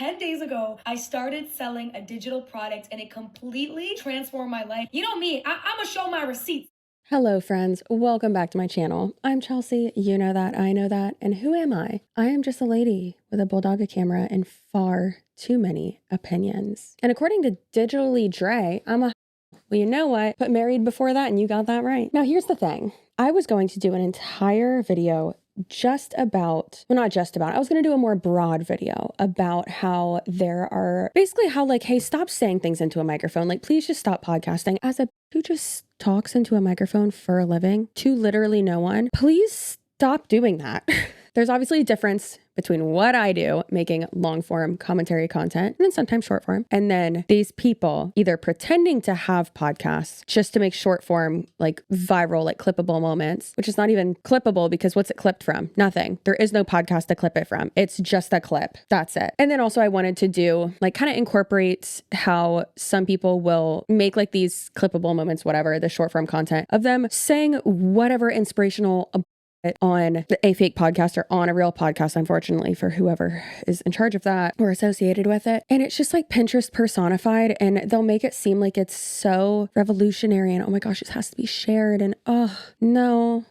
10 days ago, I started selling a digital product and it completely transformed my life. You know me, I'm gonna show my receipts. Hello friends, welcome back to my channel. I'm Chelsea, you know that, I know that, and who am I? I am just a lady with a bulldog, a camera, and far too many opinions. And according to digitally Dray, I'm a well, you know what? Put married before that and you got that right. Now here's the thing. I was going to do an entire video just about, well, not just about, I was going to do a more broad video about how there are basically how like, hey, stop saying things into a microphone. Like, please just stop podcasting. As a who just talks into a microphone for a living to literally no one, please stop doing that. There's obviously a difference between what I do, making long form commentary content, and then sometimes short form, and then these people either pretending to have podcasts just to make short form, like viral, like clippable moments, which is not even clippable because what's it clipped from? Nothing. There is no podcast to clip it from. It's just a clip. That's it. And then also I wanted to do like kind of incorporate how some people will make like these clippable moments, whatever, the short form content of them saying whatever inspirational on a fake podcast or on a real podcast, unfortunately, for whoever is in charge of that or associated with it. And it's just like Pinterest personified, and they'll make it seem like it's so revolutionary and oh my gosh, it has to be shared. And oh, no,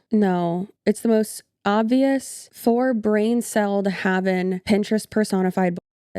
it's the most obvious for brain celled having Pinterest personified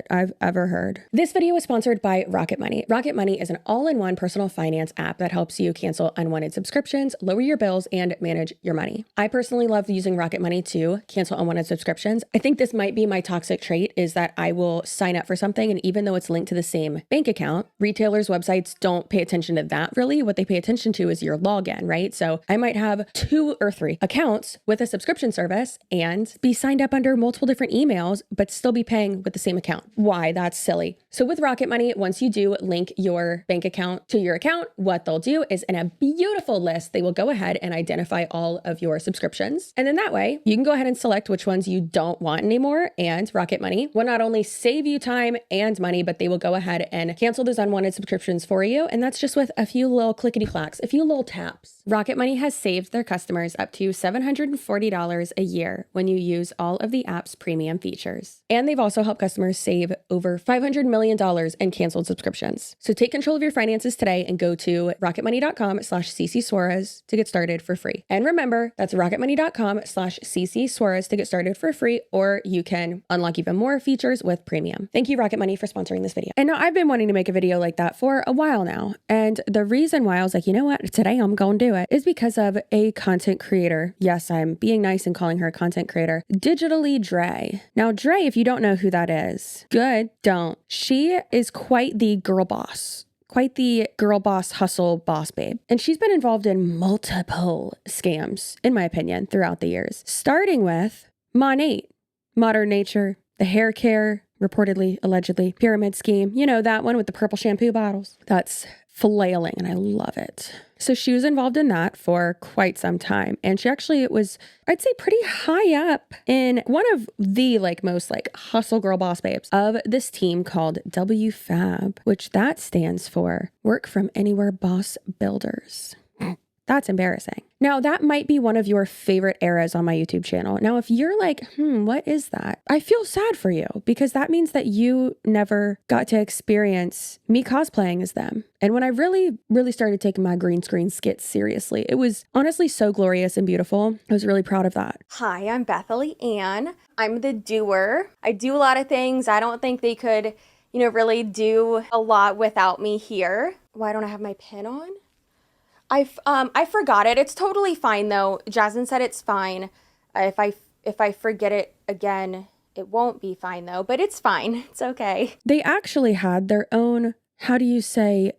I've ever heard. This video is sponsored by Rocket Money. Rocket Money is an all-in-one personal finance app that helps you cancel unwanted subscriptions, lower your bills, and manage your money. I personally love using Rocket Money to cancel unwanted subscriptions. I think this might be my toxic trait, is that I will sign up for something, and even though it's linked to the same bank account, retailers' websites don't pay attention to that really. What they pay attention to is your login, right? So I might have 2 or 3 accounts with a subscription service and be signed up under multiple different emails, but still be paying with the same account. Why? That's silly. So with Rocket Money, once you do link your bank account to your account, what they'll do is in a beautiful list, they will go ahead and identify all of your subscriptions. And then that way you can go ahead and select which ones you don't want anymore. And Rocket Money will not only save you time and money, but they will go ahead and cancel those unwanted subscriptions for you. And that's just with a few little clickety clacks, a few little taps. Rocket Money has saved their customers up to $740 a year when you use all of the app's premium features. And they've also helped customers save over $500 million in canceled subscriptions. So take control of your finances today and go to rocketmoney.com/CCSUAREZ to get started for free. And remember, that's rocketmoney.com/CCSUAREZ to get started for free, or you can unlock even more features with premium. Thank you, Rocket Money, for sponsoring this video. And now I've been wanting to make a video like that for a while now. And the reason why I was like, you know what, today I'm going to do it is because of a content creator. Yes, I'm being nice and calling her a content creator. Digitally Dray. Now, Dray, if you don't know who that is, good, don't. She is quite the girl boss. Quite the girl boss hustle boss babe. And she's been involved in multiple scams, in my opinion, throughout the years. Starting with Mon8, Modern Nature, the hair care, reportedly, allegedly, pyramid scheme. You know, that one with the purple shampoo bottles. That's flailing and I love it. So she was involved in that for quite some time. And she actually was, I'd say, pretty high up in one of the most hustle girl boss babes of this team called WFAB, which that stands for Work From Anywhere Boss Builders. That's embarrassing. Now, that might be one of your favorite eras on my YouTube channel. Now, if you're like, what is that? I feel sad for you because that means that you never got to experience me cosplaying as them. And when I really started taking my green screen skits seriously, it was honestly so glorious and beautiful. I was really proud of that. Hi, I'm Bethany Ann. I'm the doer. I do a lot of things. I don't think they could, really do a lot without me here. Why don't I have my pin on? I forgot it. It's totally fine though. Jasmine said it's fine. If I forget it again, it won't be fine though, but it's fine. It's okay. They actually had their own, how do you say,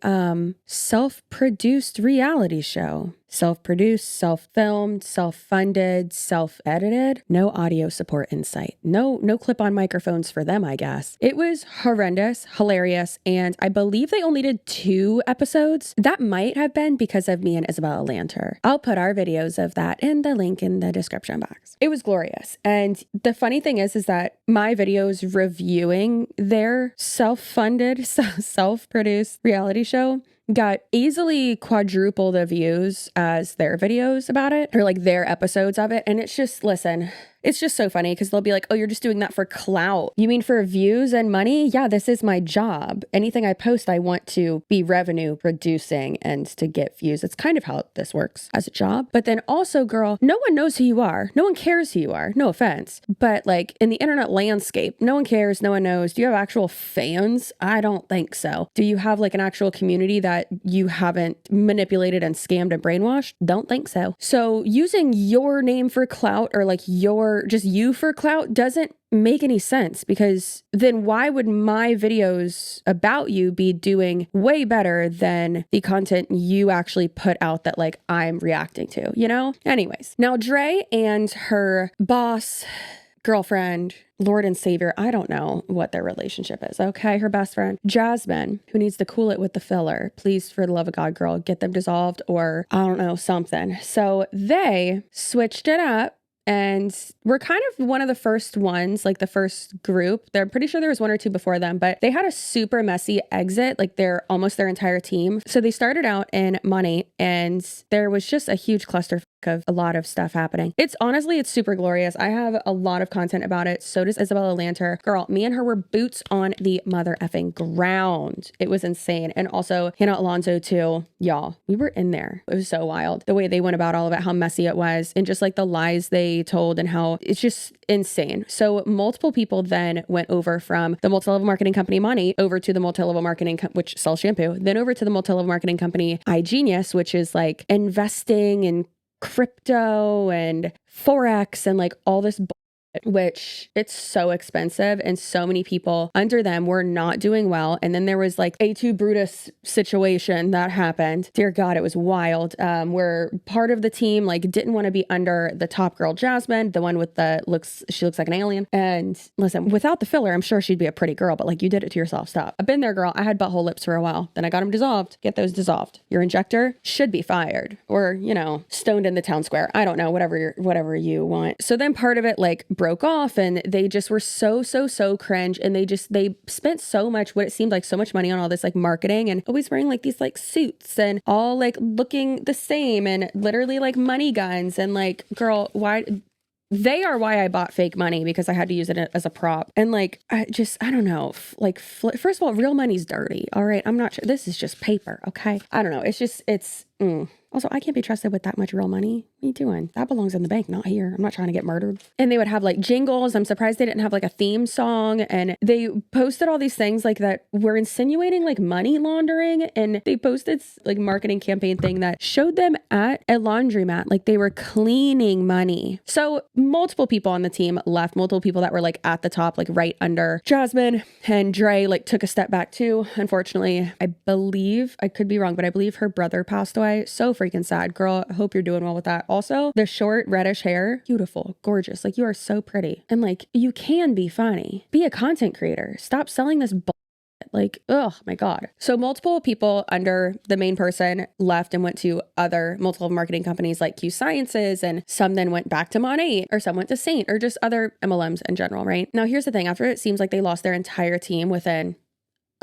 self-produced reality show. Self-produced, self-filmed, self-funded, self-edited. No audio support in sight. No clip-on microphones for them, I guess. It was horrendous, hilarious, and I believe they only did 2 episodes. That might have been because of me and Isabella Lanter. I'll put our videos of that in the link in the description box. It was glorious. And the funny thing is that my videos reviewing their self-funded, self-produced reality show got easily quadruple the views as their videos about it, or their episodes of it. And it's just, listen, it's just so funny because they'll be like, oh, you're just doing that for clout. You mean for views and money? Yeah, this is my job. Anything I post, I want to be revenue producing and to get views. It's kind of how this works as a job. But then also, girl, no one knows who you are. No one cares who you are. No offense. But like in the internet landscape, no one cares. No one knows. Do you have actual fans? I don't think so. Do you have like an actual community that you haven't manipulated and scammed and brainwashed? Don't think so. So using your name for clout or like your just you for clout doesn't make any sense, because then why would my videos about you be doing way better than the content you actually put out that like I'm reacting to, you know? Anyways, now Dray and her boss, girlfriend, Lord and Savior, I don't know what their relationship is, okay? Her best friend, Jasmine, who needs to cool it with the filler. Please, for the love of God, girl, get them dissolved or I don't know, something. So they switched it up. And we're kind of one of the first ones, like the first group. They're pretty sure there was one or two before them, but they had a super messy exit, like they're almost their entire team. So they started out in money and there was just a huge cluster of a lot of stuff happening. It's super glorious. I have a lot of content about it. So does Isabella Lanter. Girl, me and her were boots on the mother effing ground. It was insane. And also Hannah Alonso too. Y'all, we were in there. It was so wild. The way they went about all of it, how messy it was, and just like the lies they told and how it's just insane. So multiple people then went over from the multi-level marketing company Money over to the multi-level marketing, which sells shampoo, then over to the multi-level marketing company iGenius, which is like investing in crypto and Forex and like all this which it's so expensive and so many people under them were not doing well. And then there was like A2 Brutus situation that happened. Dear God, it was wild. Where part of the team like didn't want to be under the top girl, Jasmine, the one with she looks like an alien. And listen, without the filler, I'm sure she'd be a pretty girl, but like you did it to yourself. Stop. I've been there, girl. I had butthole lips for a while. Then I got them dissolved. Get those dissolved. Your injector should be fired or, you know, stoned in the town square. I don't know, whatever you want. So then part of it like broke off and they just were so cringe, and they spent so much, what it seemed like so much money on all this like marketing and always wearing like these like suits and all like looking the same and literally like money guns and like, girl, why they are why I bought fake money, because I had to use it as a prop. And like, I don't know, like, first of all, real money's dirty. All right. I'm not sure. This is just paper. Okay. I don't know. Also, I can't be trusted with that much real money. What are you doing? That belongs in the bank, not here. I'm not trying to get murdered. And they would have like jingles. I'm surprised they didn't have like a theme song. And they posted all these things like that were insinuating like money laundering. And they posted like marketing campaign thing that showed them at a laundromat, like they were cleaning money. So multiple people on the team left, multiple people that were like at the top, like right under Jasmine, and Dray like took a step back too. Unfortunately, I believe, I could be wrong, but I believe her brother passed away. So freaking sad, girl. I hope you're doing well with that. Also, the short reddish hair, beautiful, gorgeous. Like you are so pretty. And like you can be funny. Be a content creator. Stop selling this like, oh my God. So multiple people under the main person left and went to other multiple marketing companies like Q Sciences, and some then went back to Mon8, or some went to Saint, or just other MLMs in general, right? Now here's the thing. After it seems like they lost their entire team within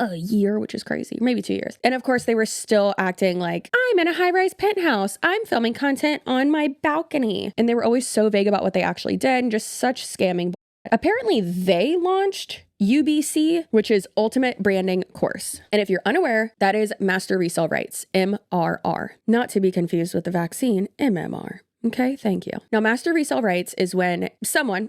a year, which is crazy, maybe 2 years. And of course they were still acting like, I'm in a high-rise penthouse. I'm filming content on my balcony. And they were always so vague about what they actually did and just such scamming. Apparently they launched UBC, which is Ultimate Branding Course. And if you're unaware, that is Master Resale Rights, MRR, not to be confused with the vaccine, MMR. Okay, thank you. Now, Master Resale Rights is when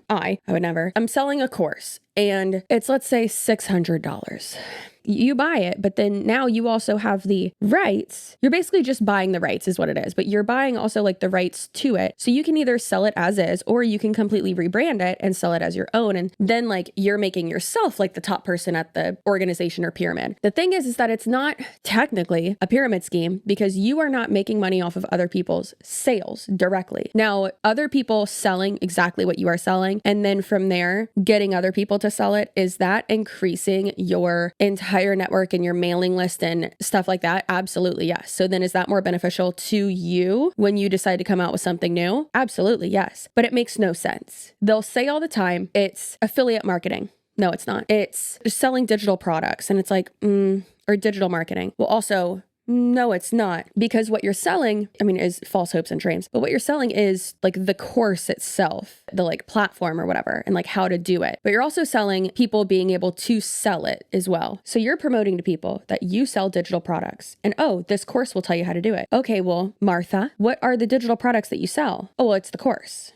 I would never, I'm selling a course and it's, let's say, $600. You buy it, but then now you also have the rights. You're basically just buying the rights is what it is, but you're buying also like the rights to it. So you can either sell it as is, or you can completely rebrand it and sell it as your own. And then like you're making yourself like the top person at the organization or pyramid. The thing is that it's not technically a pyramid scheme, because you are not making money off of other people's sales directly. Now, other people selling exactly what you are selling, and then from there getting other people to sell it, is that increasing your entire network and your mailing list and stuff like that? Absolutely, yes. So then is that more beneficial to you when you decide to come out with something new? Absolutely, yes. But it makes no sense. They'll say all the time, it's affiliate marketing. No, it's not. It's selling digital products. And it's like, or digital marketing. Well, also, No, it's not. Because what you're selling, I mean, is false hopes and dreams. But what you're selling is like the course itself, the like platform or whatever, and like how to do it. But you're also selling people being able to sell it as well. So you're promoting to people that you sell digital products. And oh, this course will tell you how to do it. Okay, well, Martha, what are the digital products that you sell? Oh, well, it's the course.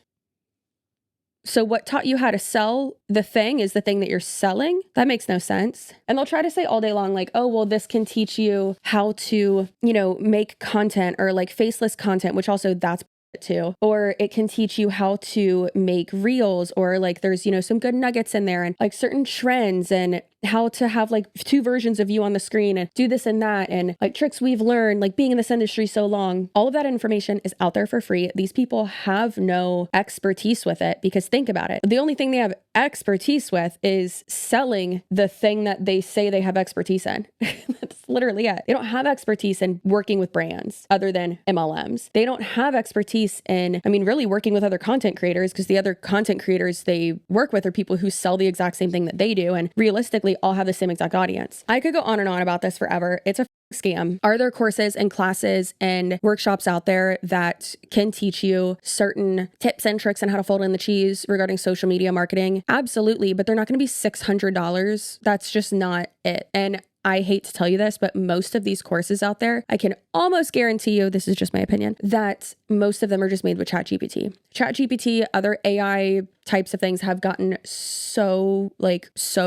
So what taught you how to sell the thing is the thing that you're selling? That makes no sense. And they'll try to say all day long, like, oh, well, this can teach you how to, make content or like faceless content, which also that's too. Or it can teach you how to make reels, or like there's, some good nuggets in there and like certain trends and how to have like 2 versions of you on the screen and do this and that, and like tricks we've learned, like being in this industry so long. All of that information is out there for free. These people have no expertise with it, because think about it. The only thing they have expertise with is selling the thing that they say they have expertise in. That's literally it. They don't have expertise in working with brands other than MLMs. They don't have expertise in, really working with other content creators, because the other content creators they work with are people who sell the exact same thing that they do. And realistically, all have the same exact audience. I could go on and on about this forever. It's a scam. Are there courses and classes and workshops out there that can teach you certain tips and tricks on how to fold in the cheese regarding social media marketing? Absolutely, but they're not going to be $600. That's just not it. And I hate to tell you this, but most of these courses out there, I can almost guarantee you, this is just my opinion, that most of them are just made with ChatGPT. ChatGPT, other AI types of things have gotten so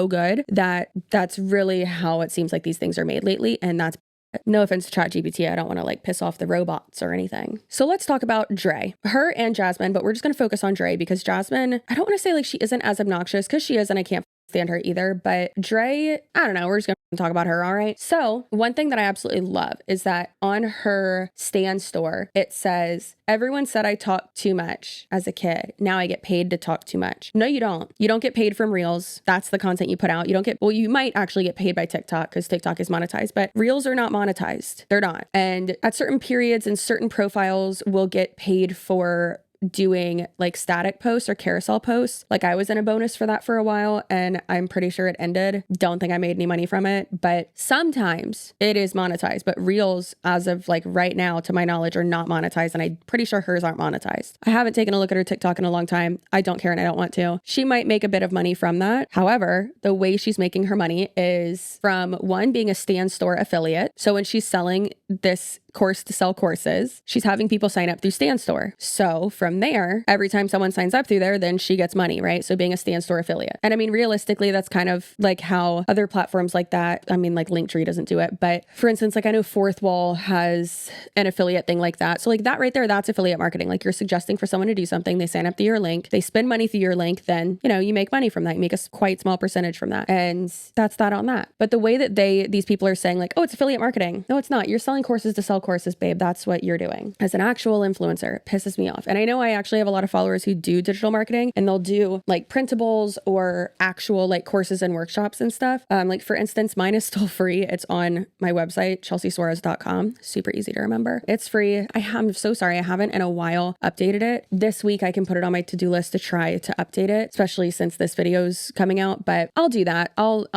good that that's really how it seems like these things are made lately. And that's no offense to ChatGPT. I don't want to piss off the robots or anything. So let's talk about Dray, her and Jasmine, but we're just going to focus on Dray because Jasmine, I don't want to say she isn't as obnoxious, because she is, and I can't stand her either. But Dray, I don't know. We're just going to talk about her. All right. So one thing that I absolutely love is that on her Stan store, it says, everyone said I talk too much as a kid. Now I get paid to talk too much. No, you don't. You don't get paid from Reels. That's the content you put out. You might actually get paid by TikTok because TikTok is monetized, but Reels are not monetized. They're not. And at certain periods and certain profiles will get paid for doing static posts or carousel posts. I was in a bonus for that for a while, and I'm pretty sure it ended. Don't think I made any money from it, but sometimes it is monetized. But Reels, as of right now, to my knowledge, are not monetized, and I'm pretty sure hers aren't monetized. I haven't taken a look at her TikTok in a long time. I don't care, and I don't want to. She might make a bit of money from that. However, the way she's making her money is from, one, being a Stan Store affiliate. So when she's selling this course to sell courses, she's having people sign up through Stan Store. So from there, every time someone signs up through there, then she gets money, right? So being a Stan Store affiliate. And realistically, that's kind of how other platforms like that, Linktree doesn't do it. But for instance, I know Fourth Wall has an affiliate thing like that. So that right there, that's affiliate marketing. You're suggesting for someone to do something, they sign up to your link, they spend money through your link, then, you make money from that. You make a quite small percentage from that. And that's that on that. But the way that these people are saying oh, it's affiliate marketing. No, it's not. You're selling courses to sell courses, babe. That's what you're doing as an actual influencer. It pisses me off. And I know I actually have a lot of followers who do digital marketing, and they'll do printables or actual courses and workshops and stuff. For instance, mine is still free. It's on my website, ChelseaSuarez.com. Super easy to remember. It's free. I'm so sorry. I haven't in a while updated it. This week I can put it on my to-do list to try to update it, especially since this video's coming out, but I'll do that. I'll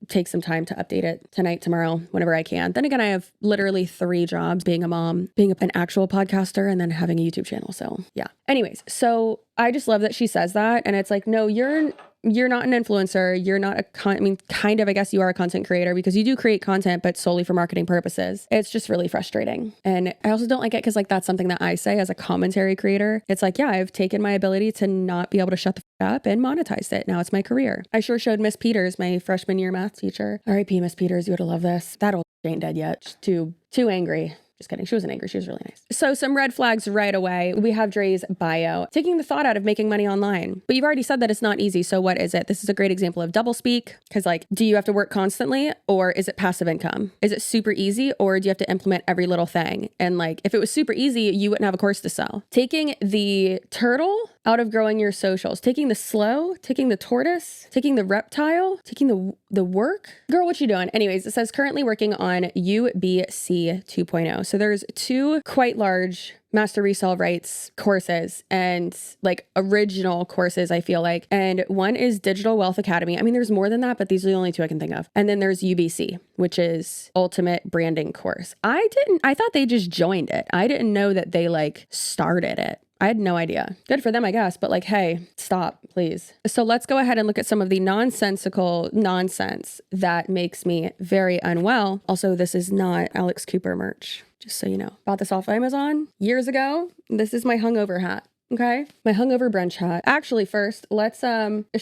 take some time to update it tonight, tomorrow, whenever I can. Then again, I have literally 3 jobs: being a mom, being an actual podcaster, and then having a YouTube channel. So yeah. Anyways, so I just love that she says that. And it's no, you're not an influencer. You're not kind of, I guess you are a content creator, because you do create content, but solely for marketing purposes. It's just really frustrating. And I also don't like it because that's something that I say as a commentary creator. It's yeah, I've taken my ability to not be able to shut the up and monetized it. Now it's my career. I sure showed Miss Peters, my freshman year math teacher. R.I.P. Miss Peters, you would have loved this. That old ain't dead yet. She's too angry. Just kidding. She wasn't angry. She was really nice. So some red flags right away. We have Dray's bio. Taking the thought out of making money online. But you've already said that it's not easy. So what is it? This is a great example of doublespeak. Because do you have to work constantly, or is it passive income? Is it super easy, or do you have to implement every little thing? And if it was super easy, you wouldn't have a course to sell. Taking the turtle out of growing your socials? Taking the slow, taking the tortoise, taking the reptile, taking the work? Girl, what you doing? Anyways, it says currently working on UBC 2.0. So there's 2 quite large master resale rights courses and like original courses, I feel like. And one is Digital Wealth Academy. I mean, there's more than that, but these are the only 2 I can think of. And then there's UBC, which is Ultimate Branding Course. I thought they just joined it. I didn't know that they like started it. I had no idea. Good for them, I guess. But like, hey, stop, please. So let's go ahead and look at some of the nonsensical nonsense that makes me very unwell. Also, this is not Alex Cooper merch, just so you know. Bought this off Amazon years ago. This is my hungover hat. Okay, my hungover brunch hat. Actually, first, let's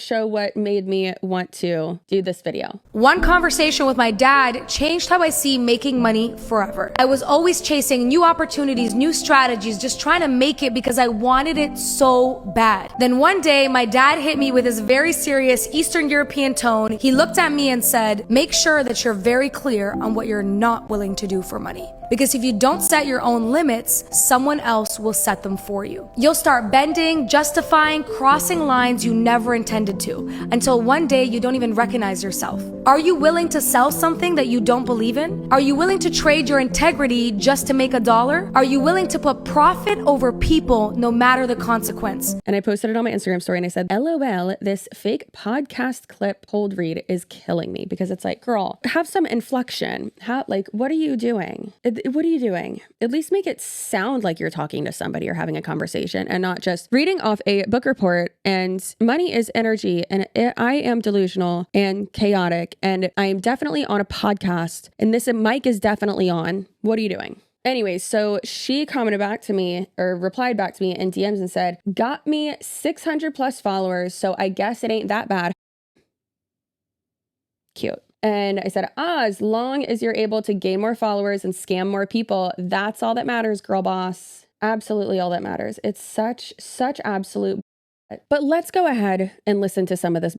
show what made me want to do this video. One conversation with my dad changed how I see making money forever. I was always chasing new opportunities, new strategies, just trying to make it because I wanted it so bad. Then one day, my dad hit me with his very serious Eastern European tone. He looked at me and said, make sure that you're very clear on what you're not willing to do for money. Because if you don't set your own limits, someone else will set them for you. You'll start bending, justifying, crossing lines you never intended to, until one day you don't even recognize yourself. Are you willing to sell something that you don't believe in? Are you willing to trade your integrity just to make $1? Are you willing to put profit over people no matter the consequence? And I posted it on my Instagram story and I said, LOL, this fake podcast clip hold read is killing me, because it's like, girl, have some inflection. What are you doing? What are you doing? At least make it sound like you're talking to somebody or having a conversation and not just reading off a book report. And money is energy. And I am delusional and chaotic. And I am definitely on a podcast. And this mic is definitely on. What are you doing? Anyways, so she commented back to me, or replied back to me in DMs and said, got me 600 plus followers. So I guess it ain't that bad. Cute. And I said, as long as you're able to gain more followers and scam more people, that's all that matters, girl boss. Absolutely all that matters. It's such absolute. But let's go ahead and listen to some of this.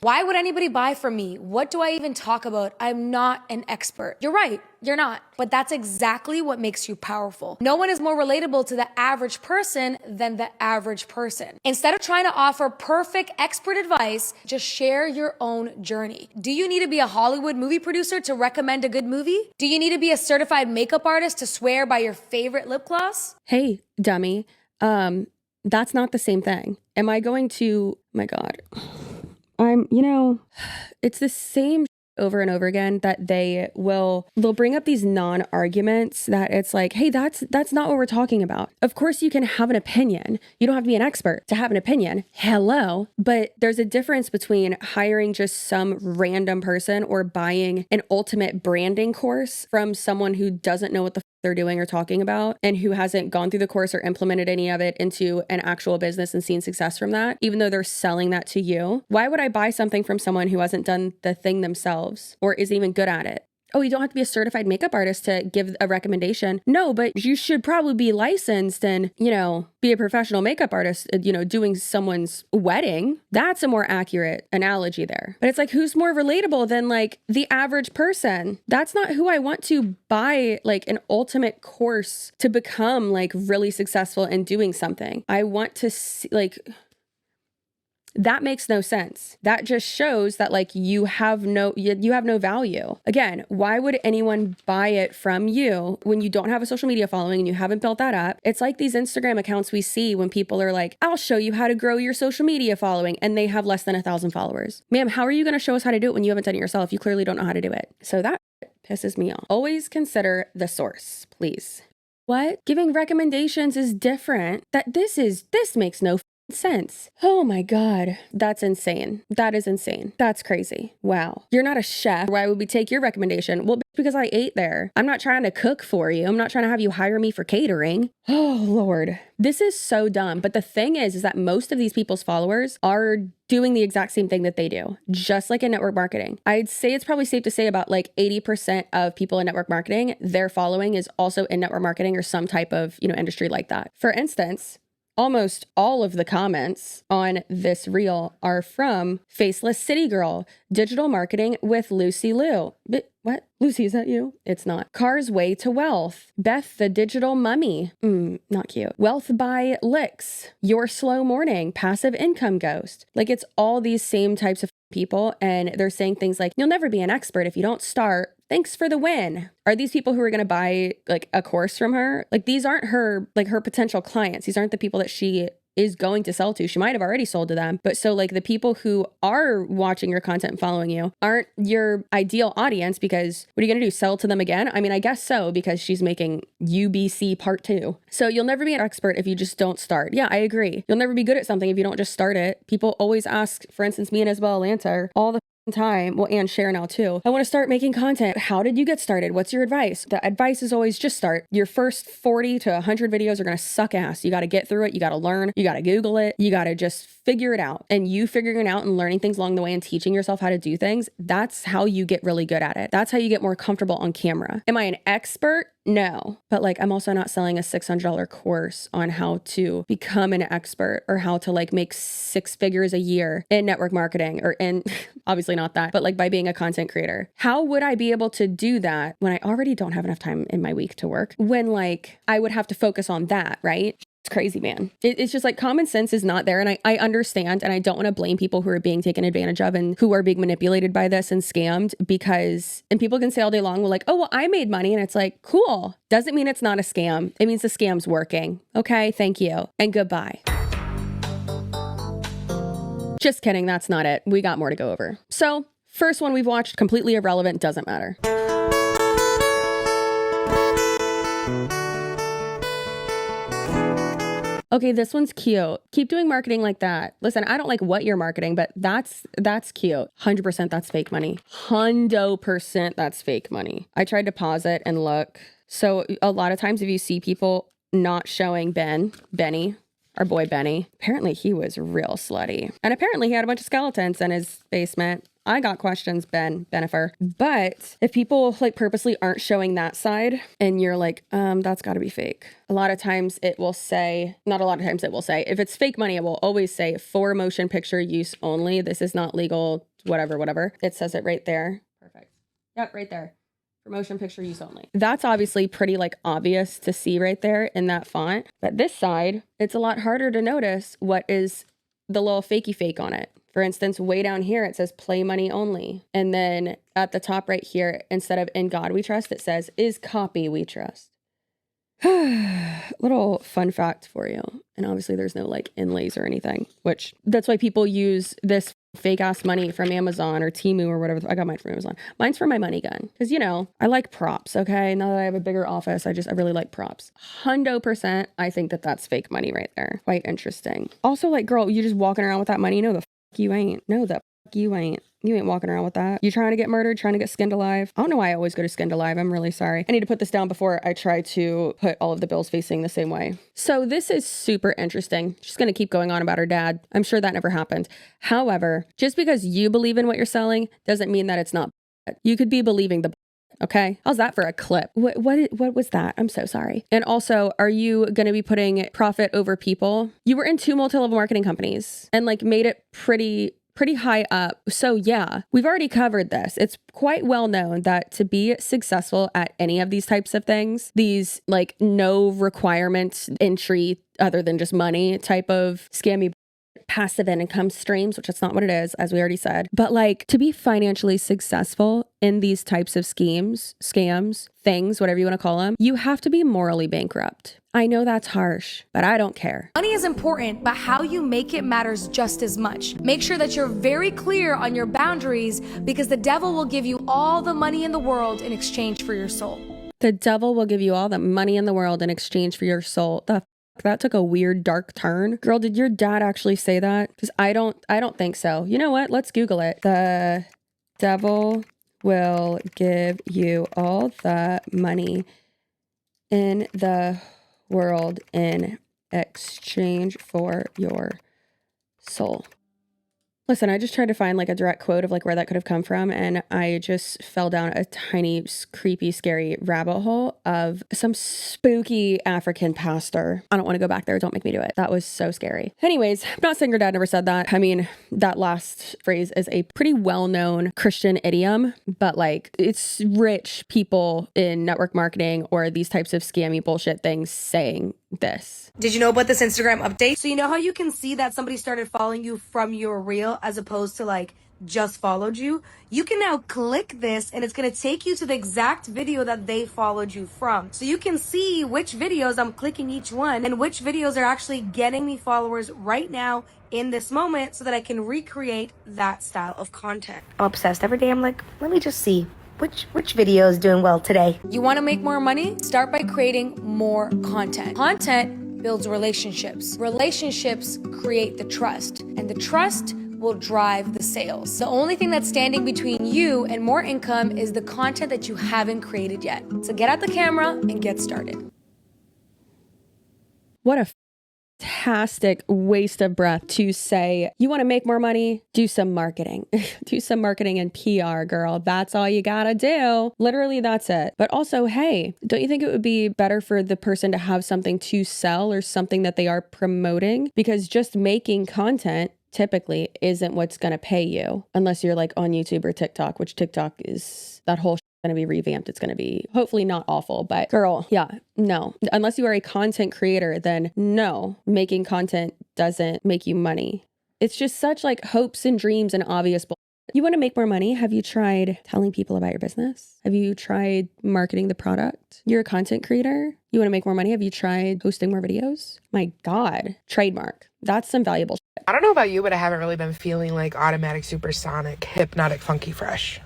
Why would anybody buy from me? What do I even talk about? I'm not an expert. You're right. You're not. But that's exactly what makes you powerful. No one is more relatable to the average person than the average person. Instead of trying to offer perfect expert advice, just share your own journey. Do you need to be a Hollywood movie producer to recommend a good movie? Do you need to be a certified makeup artist to swear by your favorite lip gloss? Hey, dummy. That's not the same thing. Am I going to, my God, it's the same over and over again that they'll bring up these non-arguments that it's like, hey, that's not what we're talking about. Of course you can have an opinion. You don't have to be an expert to have an opinion. Hello. But there's a difference between hiring just some random person or buying an ultimate branding course from someone who doesn't know what the they're doing or talking about and who hasn't gone through the course or implemented any of it into an actual business and seen success from that, even though they're selling that to you. Why would I buy something from someone who hasn't done the thing themselves or isn't even good at it? Oh, you don't have to be a certified makeup artist to give a recommendation. No, but you should probably be licensed and, be a professional makeup artist, doing someone's wedding. That's a more accurate analogy there. But it's like, who's more relatable than like the average person? That's not who I want to buy like an ultimate course to become like really successful in doing something. I want to see like... That makes no sense. That just shows that like you have no value. Again, why would anyone buy it from you when you don't have a social media following and you haven't built that up? It's like these Instagram accounts we see when people are like, I'll show you how to grow your social media following, and they have less than 1,000 followers. Ma'am, how are you going to show us how to do it when you haven't done it yourself? You clearly don't know how to do it. So that pisses me off. Always consider the source, please. What? Giving recommendations is different. This makes no sense. Oh my God. That's insane. That is insane. That's crazy. Wow. You're not a chef. Why would we take your recommendation? Well, because I ate there. I'm not trying to cook for you. I'm not trying to have you hire me for catering. Oh Lord. This is so dumb. But the thing is that most of these people's followers are doing the exact same thing that they do, just like in network marketing. I'd say it's probably safe to say about like 80% of people in network marketing, their following is also in network marketing or some type of, industry like that. For instance, almost all of the comments on this reel are from Faceless City Girl, Digital Marketing with Lucy Liu. What? Lucy, is that you? It's not. Car's Way to Wealth. Beth the Digital Mummy. Not cute. Wealth by Licks. Your Slow Morning. Passive Income Ghost. Like, it's all these same types of people, and they're saying things like, you'll never be an expert if you don't start. Thanks for the win. Are these people who are going to buy like a course from her? Like, these aren't her, like, her potential clients. These aren't the people that she is going to sell to. She might have already sold to them. But so like the people who are watching your content and following you aren't your ideal audience, because what are you going to do? Sell to them again? I mean, I guess so, because she's making UBC part 2. So you'll never be an expert if you just don't start. Yeah, I agree. You'll never be good at something if you don't just start it. People always ask, for instance, me and Isabel Atlanta all the time, well, and share now too, I want to start making content. How did you get started? What's your advice? The advice is always just start. Your first 40 to 100 videos are going to suck ass. You got to get through it. You got to learn. You got to Google it. You got to just figure it out. And you figuring it out and learning things along the way and teaching yourself how to do things, that's how you get really good at it. That's how you get more comfortable on camera. Am I an expert? No, but like, I'm also not selling a $600 course on how to become an expert or how to like make 6 figures a year in network marketing, or in obviously not that, but like by being a content creator. How would I be able to do that when I already don't have enough time in my week to work, when like I would have to focus on that, right? It's crazy, man. It's just like common sense is not there. And I understand, and I don't want to blame people who are being taken advantage of and who are being manipulated by this and scammed, because, and people can say all day long, well, like, oh, well, I made money. And it's like, cool. Doesn't mean it's not a scam. It means the scam's working. Okay. Thank you. And goodbye. Just kidding. That's not it. We got more to go over. So first one we've watched, completely irrelevant. Doesn't matter. Okay, this one's cute. Keep doing marketing like that. Listen, I don't like what you're marketing, but that's cute. 100% that's fake money. 100% that's fake money. I tried to pause it and look. So a lot of times if you see people not showing Benny, our boy Benny, apparently he was real slutty. And apparently he had a bunch of skeletons in his basement. I got questions, Benifer. But if people like purposely aren't showing that side and you're like, that's gotta be fake. A lot of times it will say, not a lot of times it will say, if it's fake money, it will always say for motion picture use only. This is not legal, whatever. It says it right there. Perfect. Yep, right there. For motion picture use only. That's obviously pretty like obvious to see right there in that font. But this side, it's a lot harder to notice what is the little fakey fake on it. For instance, way down here, it says play money only. And then at the top right here, instead of in God we trust, it says is copy we trust. Little fun fact for you. And obviously there's no like inlays or anything, which that's why people use this fake ass money from Amazon or Temu or whatever. I got mine from Amazon. Mine's for my money gun. Cause you know, I like props. Okay. Now that I have a bigger office, I really like props. 100%. I think that that's fake money right there. Quite interesting. Also, like, girl, you just walking around with that money. No, the you ain't. No, the you ain't. You ain't walking around with that. You trying to get murdered, trying to get skinned alive. I don't know why I always go to skinned alive. I'm really sorry. I need to put this down before I try to put all of the bills facing the same way. So this is super interesting. She's going to keep going on about her dad. I'm sure that never happened. However, just because you believe in what you're selling doesn't mean that it's not. You could be believing the okay. How's that for a clip? What was that? I'm so sorry. And also, are you going to be putting profit over people? You were in 2 multi-level marketing companies and like made it pretty high up. So yeah, we've already covered this. It's quite well known that to be successful at any of these types of things, these like no requirements entry other than just money type of scammy passive income streams, which that's not what it is, as we already said. But like to be financially successful in these types of schemes, scams, things, whatever you want to call them, you have to be morally bankrupt. I know that's harsh, but I don't care. Money is important, but how you make it matters just as much. Make sure that you're very clear on your boundaries, because the devil will give you all the money in the world in exchange for your soul. The devil will give you all the money in the world in exchange for your soul. That took a weird dark turn. Girl, did your dad actually say that? Because I don't think so. You know what? Let's Google it. The devil will give you all the money in the world in exchange for your soul. Listen, I just tried to find like a direct quote of like where that could have come from, and I just fell down a tiny, creepy, scary rabbit hole of some spooky African pastor. I don't want to go back there. Don't make me do it. That was so scary. Anyways, I'm not saying your dad never said that. I mean, that last phrase is a pretty well-known Christian idiom, but like it's rich people in network marketing or these types of scammy bullshit things saying this. Did you know about this Instagram update? So you know how you can see that somebody started following you from your reel as opposed to like just followed you? You can now click this and it's going to take you to the exact video that they followed you from. So you can see which videos I'm clicking each one and which videos are actually getting me followers right now in this moment so that I can recreate that style of content. I'm obsessed. Every day I'm like, let me just see which video is doing well today. You want to make more money? Start by creating more content. Content builds relationships. Relationships create the trust, and the trust will drive the sales. The only thing that's standing between you and more income is the content that you haven't created yet. So get out the camera and get started. What a fantastic waste of breath to say, you want to make more money? Do some marketing. Do some marketing and PR, girl. That's all you gotta do. Literally, that's it. But also, hey, don't you think it would be better for the person to have something to sell or something that they are promoting? Because just making content typically isn't what's going to pay you unless you're like on YouTube or TikTok, which TikTok is that whole going to be revamped. It's going to be hopefully not awful, but girl, yeah, no. Unless you are a content creator, then no, making content doesn't make you money. It's just such like hopes and dreams and obvious bullshit. You want to make more money? Have you tried telling people about your business? Have you tried marketing the product? You're a content creator. You want to make more money? Have you tried posting more videos? My God, trademark. That's some valuable shit. I don't know about you, but I haven't really been feeling like automatic, supersonic, hypnotic, funky, fresh.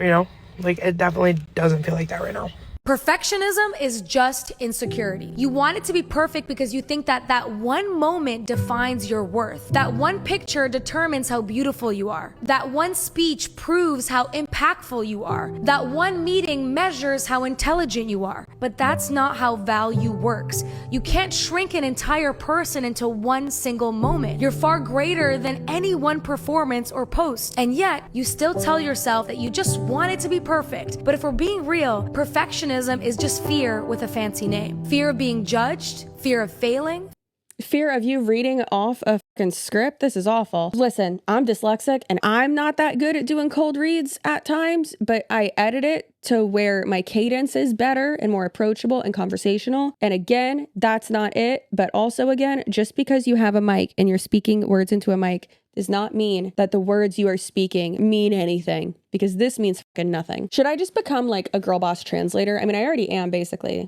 You know, like it definitely doesn't feel like that right now. Perfectionism is just insecurity. You want it to be perfect because you think that that one moment defines your worth. That one picture determines how beautiful you are. That one speech proves how impactful you are. That one meeting measures how intelligent you are. But that's not how value works. You can't shrink an entire person into one single moment. You're far greater than any one performance or post. And yet, you still tell yourself that you just want it to be perfect. But if we're being real, perfectionism is just fear with a fancy name. Fear of being judged, fear of failing. Fear of you reading off a fucking script. This is awful. Listen, I'm dyslexic and I'm not that good at doing cold reads at times, but I edit it to where my cadence is better and more approachable and conversational. And again, that's not it. But also again, just because you have a mic and you're speaking words into a mic does not mean that the words you are speaking mean anything, because this means fucking nothing. Should I just become like a girl boss translator? I mean, I already am basically.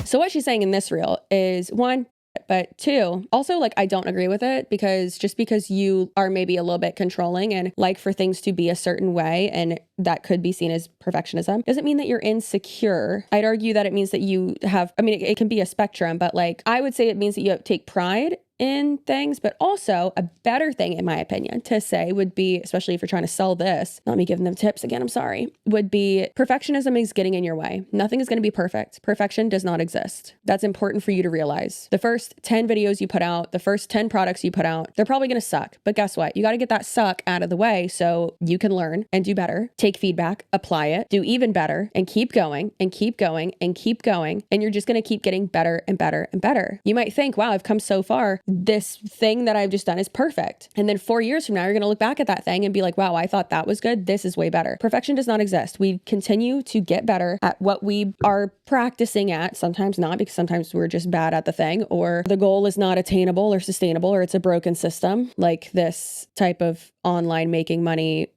So what she's saying in this reel is one, but two, also like I don't agree with it, because just because you are maybe a little bit controlling and like for things to be a certain way, and that could be seen as perfectionism, doesn't mean that you're insecure. I'd argue that it means that you have, I mean, it can be a spectrum, but like I would say it means that you take pride in things. But also a better thing, in my opinion, to say would be, especially if you're trying to sell this, not me giving them tips again, I'm sorry, would be perfectionism is getting in your way. Nothing is going to be perfect. Perfection does not exist. That's important for you to realize. The first 10 videos you put out, the first 10 products you put out, they're probably going to suck. But guess what? You got to get that suck out of the way so you can learn and do better, take feedback, apply it, do even better, and keep going and keep going and keep going. And you're just going to keep getting better and better and better. You might think, wow, I've come so far. This thing that I've just done is perfect. And then 4 years from now, you're going to look back at that thing and be like, wow, I thought that was good. This is way better. Perfection does not exist. We continue to get better at what we are practicing at. Sometimes not, because sometimes we're just bad at the thing, or the goal is not attainable or sustainable, or it's a broken system, like this type of online making money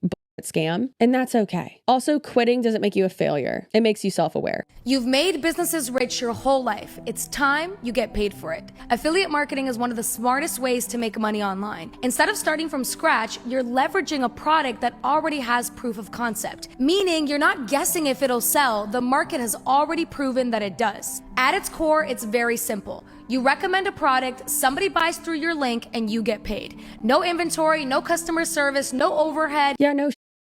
scam, and that's okay. Also, quitting doesn't make you a failure. It makes you self-aware. You've made businesses rich your whole life. It's time you get paid for it. Affiliate marketing is one of the smartest ways to make money online. Instead of starting from scratch, you're leveraging a product that already has proof of concept, meaning you're not guessing if it'll sell. The market has already proven that it does. At its core, it's very simple. You recommend a product, somebody buys through your link, and you get paid. No inventory, no customer service, no overhead. Yeah, no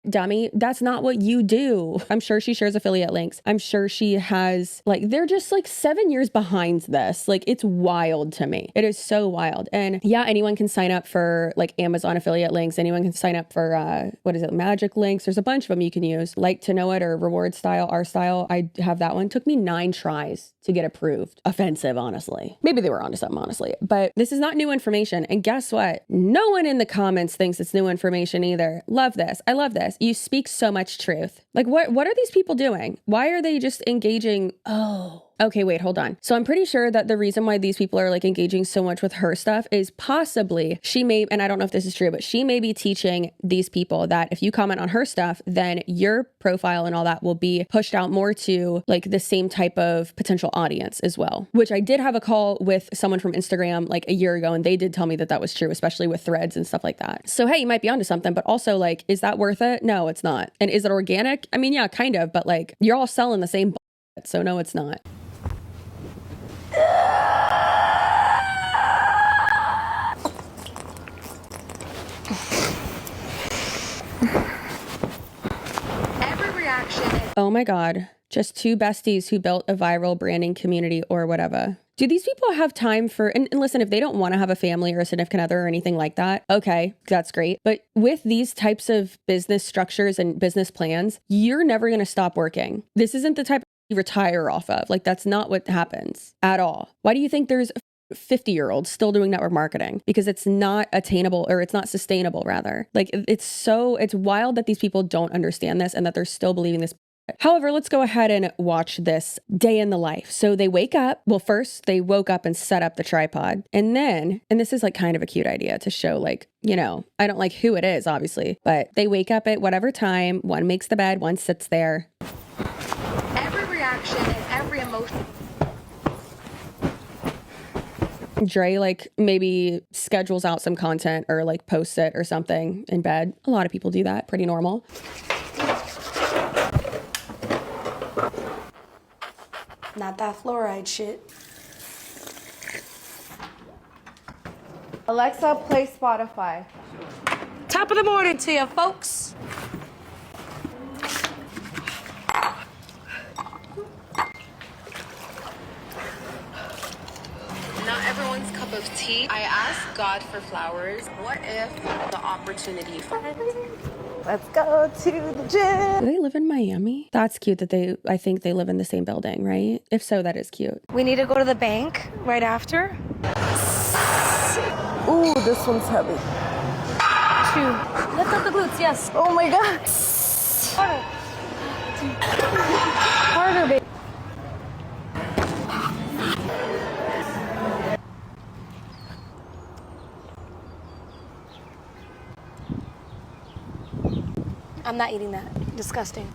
dummy. That's not what you do. I'm sure she shares affiliate links. I'm sure she has, like, they're just like 7 years behind this. Like, it's wild to me. It is so wild. And yeah, anyone can sign up for like Amazon affiliate links. Anyone can sign up for, what is it? Magic links. There's a bunch of them you can use. Like to know it or reward style, our style. I have that one. It took me 9 tries to get approved. Offensive, honestly. Maybe they were onto something, honestly. But this is not new information. And guess what? No one in the comments thinks it's new information either. Love this. I love this. You speak so much truth. Like, what are these people doing? Why are they just engaging? Oh, okay, wait, hold on. So I'm pretty sure that the reason why these people are like engaging so much with her stuff is possibly she may, and I don't know if this is true, but she may be teaching these people that if you comment on her stuff, then your profile and all that will be pushed out more to like the same type of potential audience as well, which I did have a call with someone from Instagram like a year ago, and they did tell me that that was true, especially with threads and stuff like that. So, hey, you might be onto something, but also like, is that worth it? No, it's not. And is it organic? I mean, yeah, kind of, but like you're all selling the same bullshit, so no, it's not. Every reaction is Oh my God. Just 2 besties who built a viral branding community or whatever. Do these people have time for, and listen, if they don't want to have a family or a significant other or anything like that, okay, that's great. But with these types of business structures and business plans, you're never going to stop working. This isn't the type of you retire off of. Like, that's not what happens at all. Why do you think there's 50-year-olds still doing network marketing? Because it's not attainable, or it's not sustainable rather. Like, it's wild that these people don't understand this and that they're still believing this. However, let's go ahead and watch this day in the life. So they wake up. Well, first they woke up and set up the tripod. And then, and this is like kind of a cute idea to show like, you know, I don't like who it is, obviously, but they wake up at whatever time. One makes the bed, one sits there. every reaction and every emotion. Dray like maybe schedules out some content or like posts it or something in bed. A lot of people do that. Pretty normal. Not that fluoride shit. Alexa, play Spotify. Top of the morning to you, folks. Not everyone's cup of tea. I asked God for flowers. What if the opportunity for Let's go to the gym. Do they live in Miami? That's cute that I think they live in the same building, right? If so, that is cute. We need to go to the bank right after. Ooh, this one's heavy. 2. Lift up the glutes, yes. Oh my God. Harder, baby. I'm not eating that. Disgusting.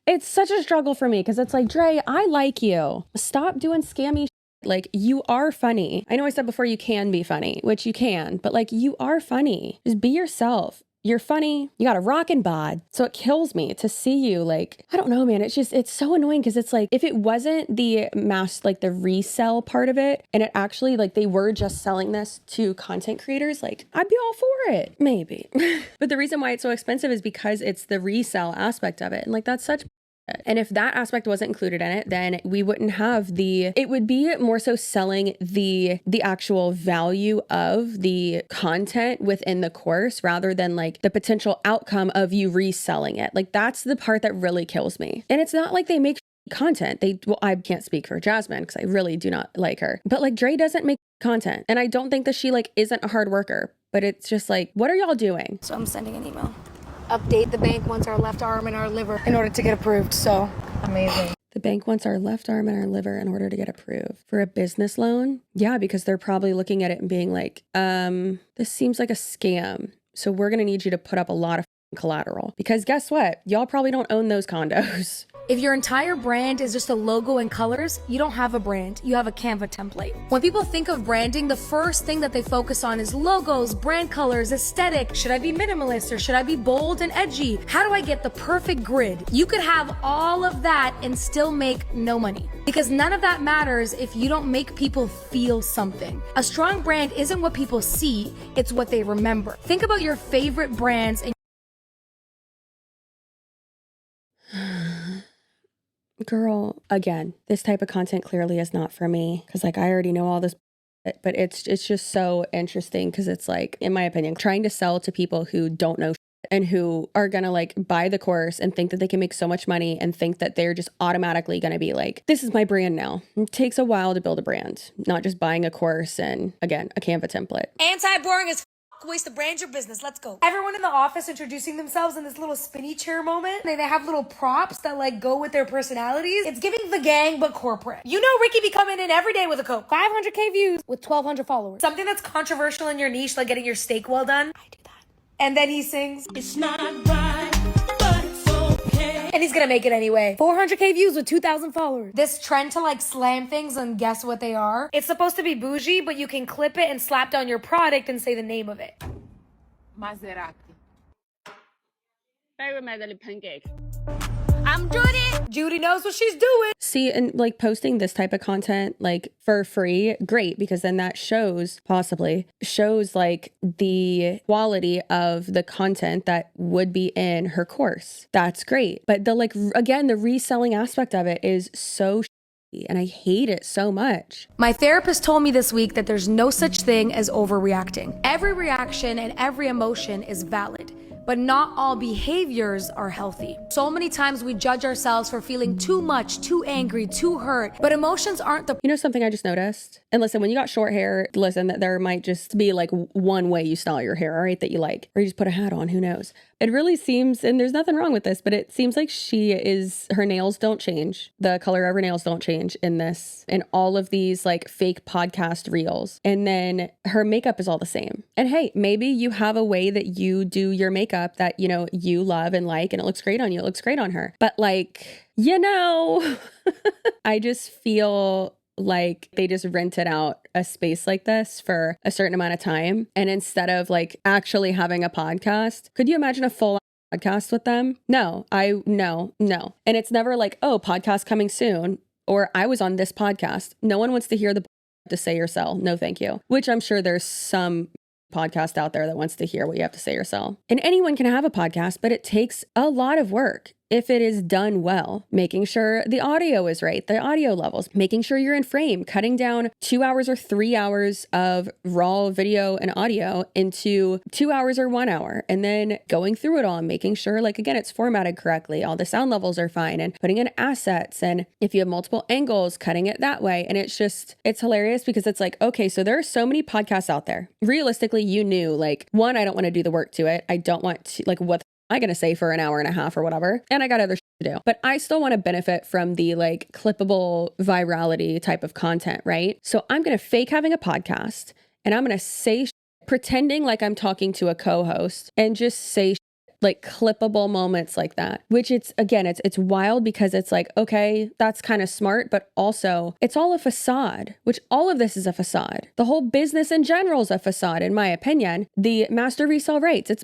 It's such a struggle for me because it's like, Dray, I like you. Stop doing scammy shit. Like, you are funny. I know I said before you can be funny, which you can, but like, you are funny. Just be yourself. You're funny. You got a rockin' bod. So it kills me to see you like, I don't know, man. It's so annoying because it's like, if it wasn't the like the resell part of it, and it actually like they were just selling this to content creators, like I'd be all for it. Maybe. But the reason why it's so expensive is because it's the resell aspect of it. And like, that's such. And if that aspect wasn't included in it, then we wouldn't have it would be more so selling the actual value of the content within the course rather than like the potential outcome of you reselling it. Like, that's the part that really kills me. And it's not like they make content. I can't speak for Jasmine because I really do not like her, but like Dray doesn't make content. And I don't think that she like isn't a hard worker, but it's just like, what are y'all doing? So I'm sending an email. Update the bank wants our left arm and our liver in order to get approved. So amazing. The bank wants our left arm and our liver in order to get approved for a business loan. Yeah, because they're probably looking at it and being like, this seems like a scam. So we're going to need you to put up a lot of collateral because guess what? Y'all probably don't own those condos. If your entire brand is just a logo and colors, you don't have a brand, you have a Canva template. When people think of branding, the first thing that they focus on is logos, brand colors, aesthetic. Should I be minimalist or should I be bold and edgy? How do I get the perfect grid? You could have all of that and still make no money because none of that matters if you don't make people feel something. A strong brand isn't what people see, it's what they remember. Think about your favorite brands and girl, again, this type of content clearly is not for me because like I already know all this, but it's just so interesting because it's like, in my opinion, trying to sell to people who don't know and who are gonna like buy the course and think that they can make so much money and think that they're just automatically gonna be like, this is my brand now. It takes a while to build a brand, not just buying a course and again, a Canva template. Anti-boring as ways to brand your business. Let's go. Everyone in the office introducing themselves in this little spinny chair moment. They have little props that like go with their personalities. It's giving the gang but corporate. You know Ricky be coming in every day with a coat. 500K views with 1,200 followers. Something that's controversial in your niche, like getting your steak well done. I do that. And then he sings, it's not right, but it's okay. And he's gonna make it anyway. 400K views with 2,000 followers. This trend to like slam things and guess what they are. It's supposed to be bougie, but you can clip it and slap down your product and say the name of it. Maserati. Very medley pancake. I'm Judy. Judy knows what she's doing. See, and like posting this type of content like for free, great, because then that possibly shows like the quality of the content that would be in her course. That's great. But the like, again, the reselling aspect of it is so and I hate it so much. My therapist told me this week that there's no such thing as overreacting. Every reaction and every emotion is valid, but not all behaviors are healthy. So many times we judge ourselves for feeling too much, too angry, too hurt, but emotions aren't the... You know something I just noticed? And listen, when you got short hair, listen, that there might just be like one way you style your hair, all right, that you like, or you just put a hat on, who knows? It really seems, and there's nothing wrong with this, but it seems like her nails don't change. The color of her nails don't change in this, in all of these like fake podcast reels. And then her makeup is all the same. And hey, maybe you have a way that you do your makeup that, you know, you love and like, and it looks great on you. It looks great on her. But like, you know, I just feel like they just rented out a space like this for a certain amount of time. And instead of like actually having a podcast, could you imagine a full podcast with them? No. And it's never like, oh, podcast coming soon, or I was on this podcast. No one wants to hear the to say or sell. No, thank you. Which I'm sure there's some podcast out there that wants to hear what you have to say or sell. And anyone can have a podcast, but it takes a lot of work. If it is done well, making sure the audio is right, the audio levels, making sure you're in frame, cutting down 2 hours or 3 hours of raw video and audio into 2 hours or 1 hour, and then going through it all, making sure, like, again, it's formatted correctly, all the sound levels are fine, and putting in assets, and if you have multiple angles, cutting it that way. And it's hilarious because it's like, okay, so there are so many podcasts out there. Realistically, you knew, like, one, I don't want to do the work to it. I don't want to, like, what am I going to say for an hour and a half or whatever? And I got other shit to do. But I still want to benefit from the like clippable virality type of content, right? So I'm going to fake having a podcast and I'm going to say pretending like I'm talking to a co-host and just say like clippable moments like that, which it's wild because it's like, okay, that's kind of smart, but also it's all a facade, which all of this is a facade. The whole business in general is a facade, in my opinion. The master resale rates, it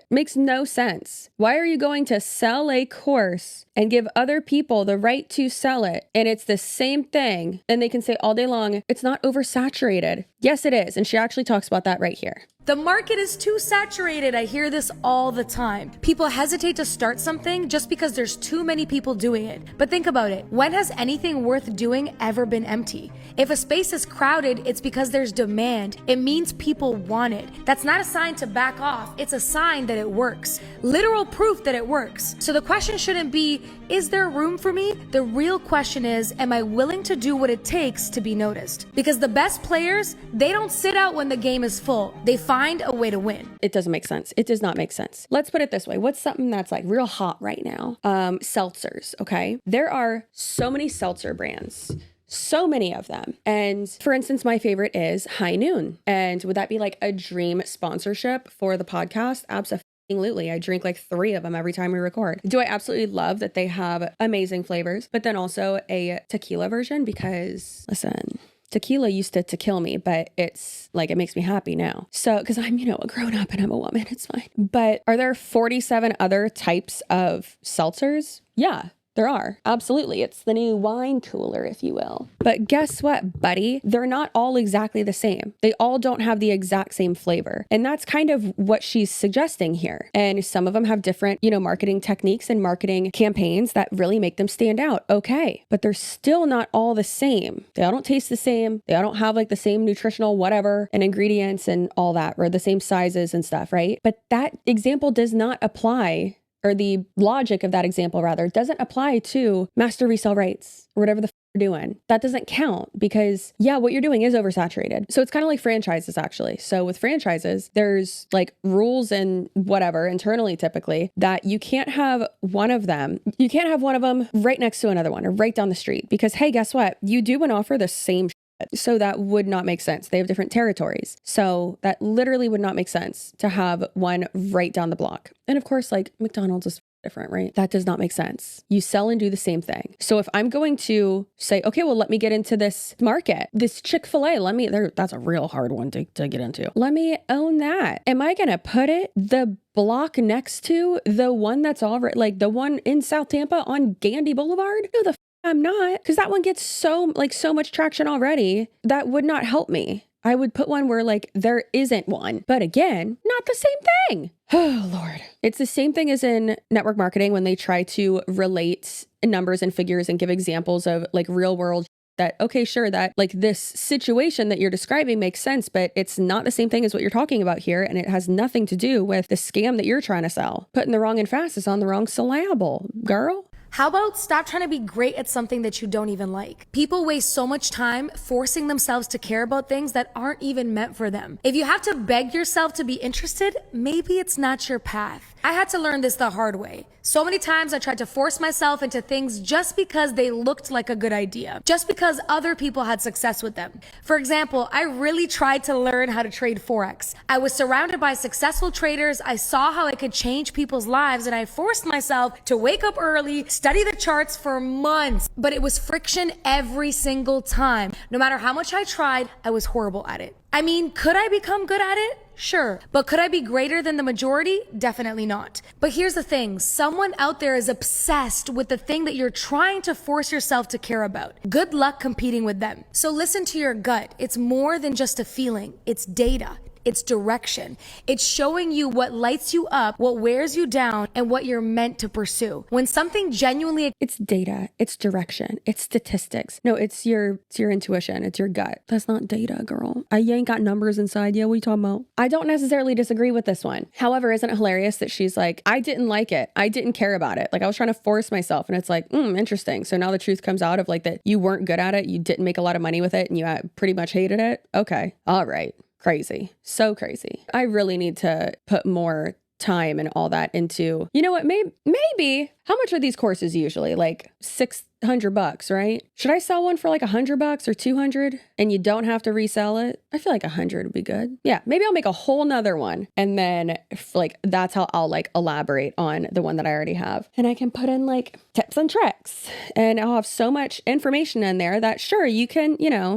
makes no sense. Why are you going to sell a course and give other people the right to sell it? And it's the same thing. And they can say all day long, it's not oversaturated. Yes, it is. And she actually talks about that right here. The market is too saturated. I hear this all the time. People hesitate to start something just because there's too many people doing it. But think about it. When has anything worth doing ever been empty? If a space is crowded, it's because there's demand. It means people want it. That's not a sign to back off. It's a sign that it works. Literal proof that it works. So the question shouldn't be, is there room for me? The real question is, am I willing to do what it takes to be noticed? Because the best players, they don't sit out when the game is full. They find a way to win. It doesn't make sense. It does not make sense. Let's put it this way. What's something that's like real hot right now? Seltzers, okay? There are so many seltzer brands. So many of them. And for instance, my favorite is High Noon. And would that be like a dream sponsorship for the podcast? Absolutely. I drink like 3 of them every time we record. Do I absolutely love that they have amazing flavors, but then also a tequila version? Because listen, tequila used to kill me, but it's like, it makes me happy now. So, because I'm, a grown up and I'm a woman, it's fine. But are there 47 other types of seltzers? Yeah. There are. Absolutely. It's the new wine cooler, if you will. But guess what, buddy? They're not all exactly the same. They all don't have the exact same flavor. And that's kind of what she's suggesting here. And some of them have different, marketing techniques and marketing campaigns that really make them stand out. Okay. But they're still not all the same. They all don't taste the same. They all don't have like the same nutritional whatever and ingredients and all that, or the same sizes and stuff, right? But that example does not apply, or the logic of that example rather, doesn't apply to master resale rights or whatever the you're doing. That doesn't count because what you're doing is oversaturated. So it's kind of like franchises actually. So with franchises, there's like rules and whatever internally typically that you can't have one of them. You can't have one of them right next to another one or right down the street because, hey, guess what? You do want to offer the same so that would not make sense. They have different territories. So that literally would not make sense to have one right down the block. And of course, like McDonald's is different, right? That does not make sense. You sell and do the same thing. So if I'm going to say, okay, well, let me get into this market, this Chick-fil-A, that's a real hard one to get into. Let me own that. Am I going to put it the block next to the one that's already like the one in South Tampa on Gandy Boulevard? No, I'm not, because that one gets so much traction already. That would not help me. I would put one where like there isn't one. But again, not the same thing. Oh, Lord. It's the same thing as in network marketing when they try to relate numbers and figures and give examples of like real world that, okay, sure, that like this situation that you're describing makes sense, but it's not the same thing as what you're talking about here. And it has nothing to do with the scam that you're trying to sell. Putting the wrong emphasis on the wrong syllable, girl. How about stop trying to be great at something that you don't even like? People waste so much time forcing themselves to care about things that aren't even meant for them. If you have to beg yourself to be interested, maybe it's not your path. I had to learn this the hard way. So many times I tried to force myself into things just because they looked like a good idea, just because other people had success with them. For example, I really tried to learn how to trade Forex. I was surrounded by successful traders. I saw how I could change people's lives, and I forced myself to wake up early, study the charts for months, but it was friction every single time. No matter how much I tried, I was horrible at it. I mean, could I become good at it? Sure. But could I be greater than the majority? Definitely not. But here's the thing. Someone out there is obsessed with the thing that you're trying to force yourself to care about. Good luck competing with them. So listen to your gut. It's more than just a feeling. It's data. It's direction. It's showing you what lights you up, what wears you down, and what you're meant to pursue. When something genuinely... It's data. It's direction. It's statistics. No, it's your intuition. It's your gut. That's not data, girl. You ain't got numbers inside you. What are you talking about? I don't necessarily disagree with this one. However, isn't it hilarious that she's like, I didn't like it. I didn't care about it. Like I was trying to force myself, and it's like, interesting. So now the truth comes out of like that you weren't good at it. You didn't make a lot of money with it, and you pretty much hated it. Okay. All right. Crazy. So crazy. I really need to put more time and all that into, you know what, maybe how much are these courses usually? Like $600, right? Should I sell one for like $100 or 200 and you don't have to resell it? I feel like 100 would be good. Yeah, maybe I'll make a whole nother one. And then like, that's how I'll like elaborate on the one that I already have. And I can put in like tips and tricks, and I'll have so much information in there that sure, you can,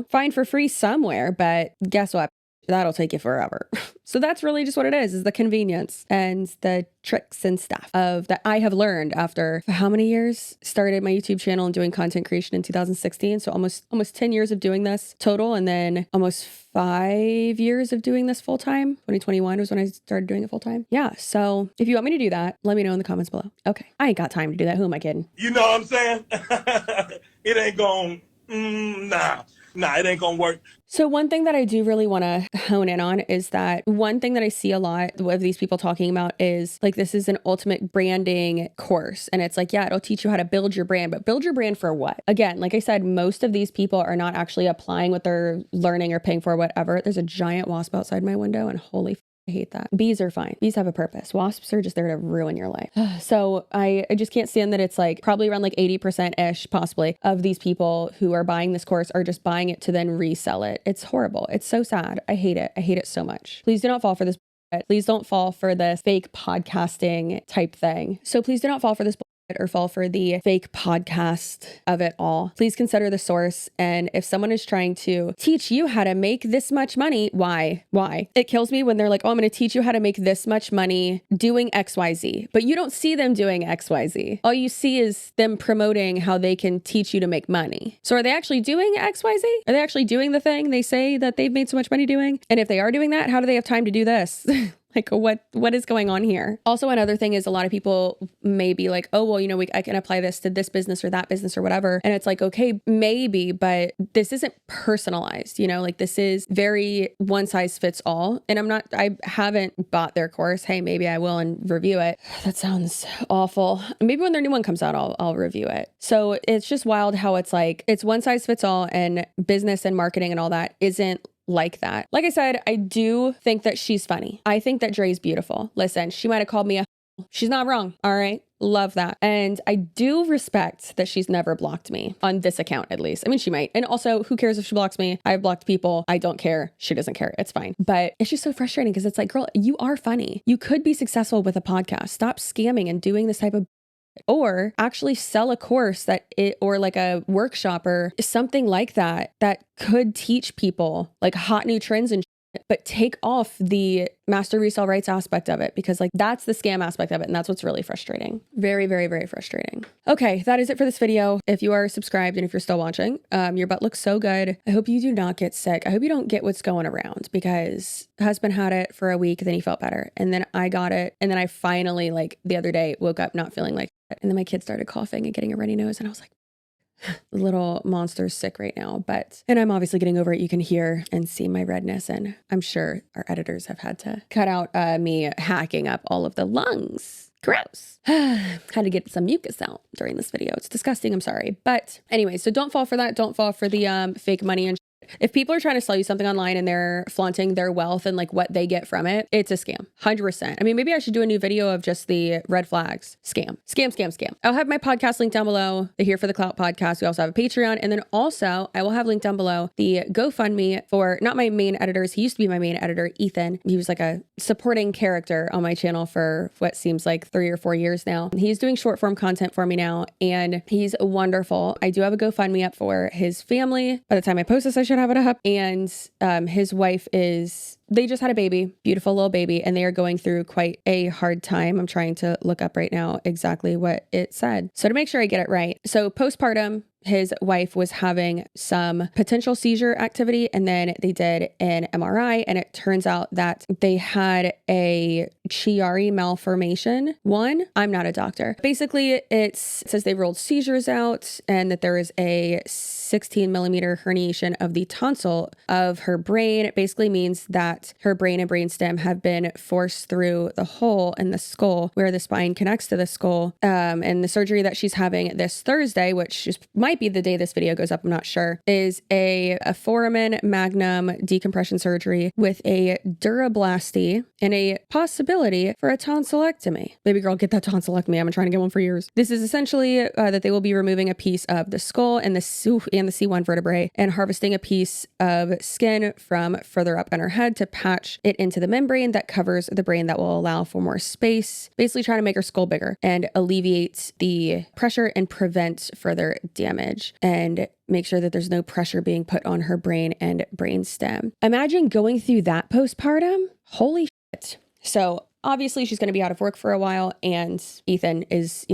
find for free somewhere, but guess what? That'll take you forever. So that's really just what it is the convenience and the tricks and stuff of that I have learned after how many years? Started my YouTube channel and doing content creation in 2016. So almost 10 years of doing this total. And then almost 5 years of doing this full time. 2021 was when I started doing it full time. Yeah. So if you want me to do that, let me know in the comments below. Okay. I ain't got time to do that. Who am I kidding? You know what I'm saying? It ain't going, Nah, it ain't gonna work. So one thing that I do really want to hone in on is that one thing that I see a lot of these people talking about is like, this is an ultimate branding course. And it's like, yeah, it'll teach you how to build your brand, but build your brand for what? Again, like I said, most of these people are not actually applying what they're learning or paying for, whatever. There's a giant wasp outside my window, and holy I hate that. Bees are fine. Bees have a purpose. Wasps are just there to ruin your life. So I just can't stand that it's like probably around like 80%-ish possibly of these people who are buying this course are just buying it to then resell it. It's horrible. It's so sad. I hate it. I hate it so much. Please do not fall for this. Please don't fall for this fake podcasting type thing. So please do not fall for this. or fall for the fake podcast of it all. Please consider the source. And if someone is trying to teach you how to make this much money, why? It kills me when they're like, oh, I'm going to teach you how to make this much money doing XYZ, but you don't see them doing XYZ. All you see is them promoting how they can teach you to make money. So are they actually doing XYZ? Are they actually doing the thing they say that they've made so much money doing? And if they are doing that, how do they have time to do this? Like what is going on here? Also, another thing is a lot of people may be like, oh, well, you know, I can apply this to this business or that business or whatever. And it's like, okay, maybe, but this isn't personalized, you know, like this is very one size fits all. And I haven't bought their course. Hey, maybe I will and review it. That sounds awful. Maybe when their new one comes out, I'll review it. So it's just wild how it's like, it's one size fits all, and business and marketing and all that isn't like that. Like I said, I do think that she's funny. I think that Dray's beautiful. Listen, she might have called me she's not wrong. All right. Love that. And I do respect that she's never blocked me on this account, at least. I mean, she might. And also, who cares if she blocks me? I've blocked people. I don't care. She doesn't care. It's fine. But it's just so frustrating because it's like, girl, you are funny. You could be successful with a podcast. Stop scamming and doing this type of, or actually sell a course or like a workshop or something like that could teach people like hot new trends and shit, but take off the master resale rights aspect of it, because like that's the scam aspect of it. And that's what's really frustrating. Very, very, very frustrating. Okay. That is it for this video. If you are subscribed and if you're still watching, your butt looks so good. I hope you do not get sick. I hope you don't get what's going around, because husband had it for a week, then he felt better. And then I got it. And then I finally, like the other day, woke up not feeling like it. And then my kid started coughing and getting a runny nose. And I was like, the little monster's sick right now, and I'm obviously getting over it. You can hear and see my redness, and I'm sure our editors have had to cut out me hacking up all of the lungs. Gross. Had to get some mucus out during this video. It's disgusting. I'm sorry. But anyway, so don't fall for that. Don't fall for the fake money and if people are trying to sell you something online and they're flaunting their wealth and like what they get from it, it's a scam. 100%. I mean, maybe I should do a new video of just the red flags. Scam. I'll have my podcast link down below, the Here for the Clout podcast. We also have a Patreon. And then also I will have linked down below the GoFundMe for not my main editors. He used to be my main editor, Ethan. He was like a supporting character on my channel for what seems like 3 or 4 years now. He's doing short form content for me now, and he's wonderful. I do have a GoFundMe up for his family. By the time I post this, I should have it up. And his wife they just had a baby, beautiful little baby, and they are going through quite a hard time. I'm trying to look up right now exactly what it said, so to make sure I get it right. So postpartum, his wife was having some potential seizure activity, and then they did an MRI, and it turns out that they had a Chiari malformation. I'm not a doctor. Basically, it says they rolled seizures out and that there is a 16 millimeter herniation of the tonsil of her brain. It basically means that her brain and brainstem have been forced through the hole in the skull where the spine connects to the skull. And the surgery that she's having this Thursday, which might be the day this video goes up, I'm not sure, is a foramen magnum decompression surgery with a durablasty and a possibility for a tonsillectomy. Baby girl, get that tonsillectomy. I've been trying to get one for years. This is essentially that they will be removing a piece of the skull and the C1 vertebrae and harvesting a piece of skin from further up in her head to patch it into the membrane that covers the brain that will allow for more space, basically trying to make her skull bigger and alleviate the pressure and prevent further damage and make sure that there's no pressure being put on her brain and brainstem. Imagine going through that postpartum. Holy shit. So obviously she's going to be out of work for a while, and Ethan is,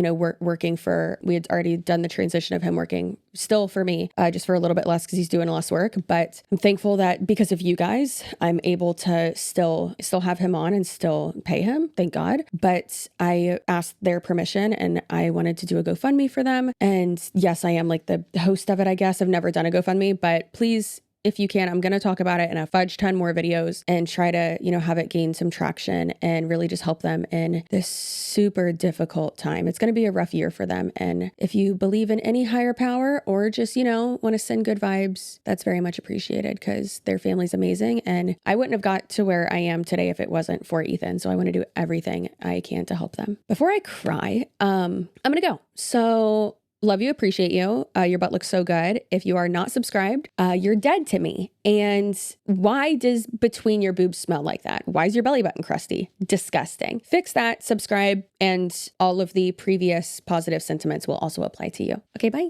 working we had already done the transition of him working still for me, just for a little bit less because he's doing less work. But I'm thankful that because of you guys, I'm able to still have him on and still pay him. Thank God. But I asked their permission and I wanted to do a GoFundMe for them. And yes, I am like the host of it, I guess. I've never done a GoFundMe, but please, if you can, I'm going to talk about it in a fudge ton more videos and try to, have it gain some traction and really just help them in this super difficult time. It's going to be a rough year for them. And if you believe in any higher power or just, want to send good vibes, that's very much appreciated because their family's amazing. And I wouldn't have got to where I am today if it wasn't for Ethan. So I want to do everything I can to help them. Before I cry, I'm going to go. So Love you, appreciate you. Your butt looks so good. If you are not subscribed, you're dead to me. And why does between your boobs smell like that? Why is your belly button crusty? Disgusting. Fix that, subscribe, and all of the previous positive sentiments will also apply to you. Okay, bye.